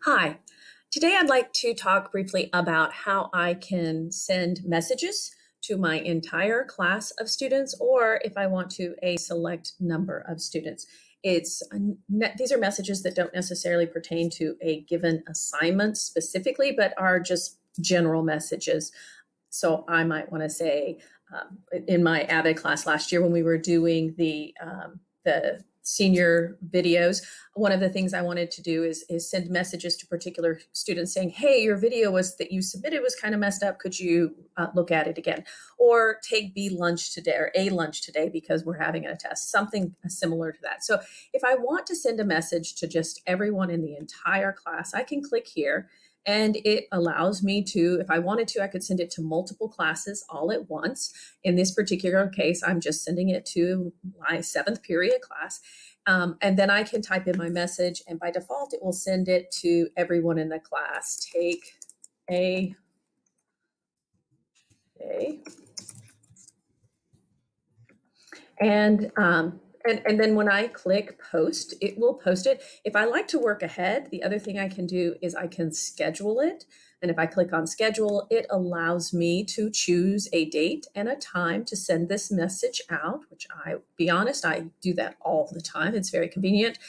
Hi. Today I'd like to talk briefly about how I can send messages to my entire class of students, or if I want to, a select number of students. These are messages that don't necessarily pertain to a given assignment specifically, but are just general messages. So I might want to say, in my Avid class last year when we were doing the senior videos, one of the things I wanted to do is send messages to particular students saying, hey, your video that you submitted was kind of messed up. Could you look at it again? Or take B lunch today or A lunch today because we're having a test, something similar to that. So if I want to send a message to just everyone in the entire class, I can click here. And it allows me to, if I wanted to, I could send it to multiple classes all at once. In this particular case, I'm just sending it to my 7th period class. And then I can type in my message, and by default, it will send it to everyone in the class. Take a day. And then when I click post, it will post it. If I like to work ahead, the other thing I can do is I can schedule it. And if I click on schedule, it allows me to choose a date and a time to send this message out, which be honest, I do that all the time. It's very convenient.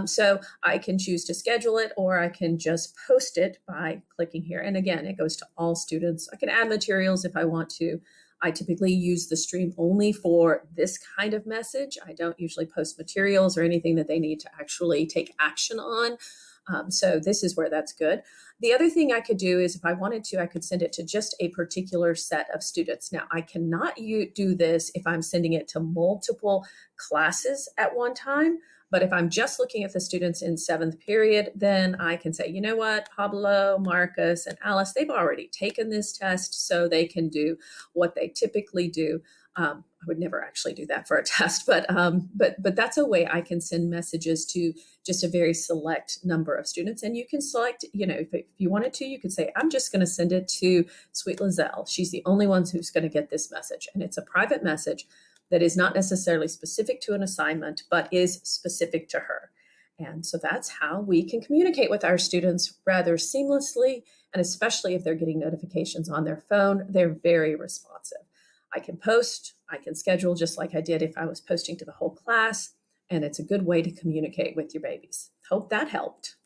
So I can choose to schedule it, or I can just post it by clicking here. And again, it goes to all students. I can add materials if I want to. I typically use the stream only for this kind of message. I don't usually post materials or anything that they need to actually take action on. So this is where that's good. The other thing I could do is if I wanted to, I could send it to just a particular set of students. Now, I cannot do this if I'm sending it to multiple classes at one time. But if I'm just looking at the students in 7th period, then I can say, you know what, Pablo, Marcus, and Alice, they've already taken this test, so they can do what they typically do. I would never actually do that for a test, but that's a way I can send messages to just a very select number of students. And you can select, if you wanted to, you could say, I'm just going to send it to Sweet Lizelle. She's the only one who's going to get this message. And it's a private message that is not necessarily specific to an assignment, but is specific to her. And so that's how we can communicate with our students rather seamlessly. And especially if they're getting notifications on their phone, they're very responsive. I can post, I can schedule just like I did if I was posting to the whole class. And it's a good way to communicate with your babies. Hope that helped.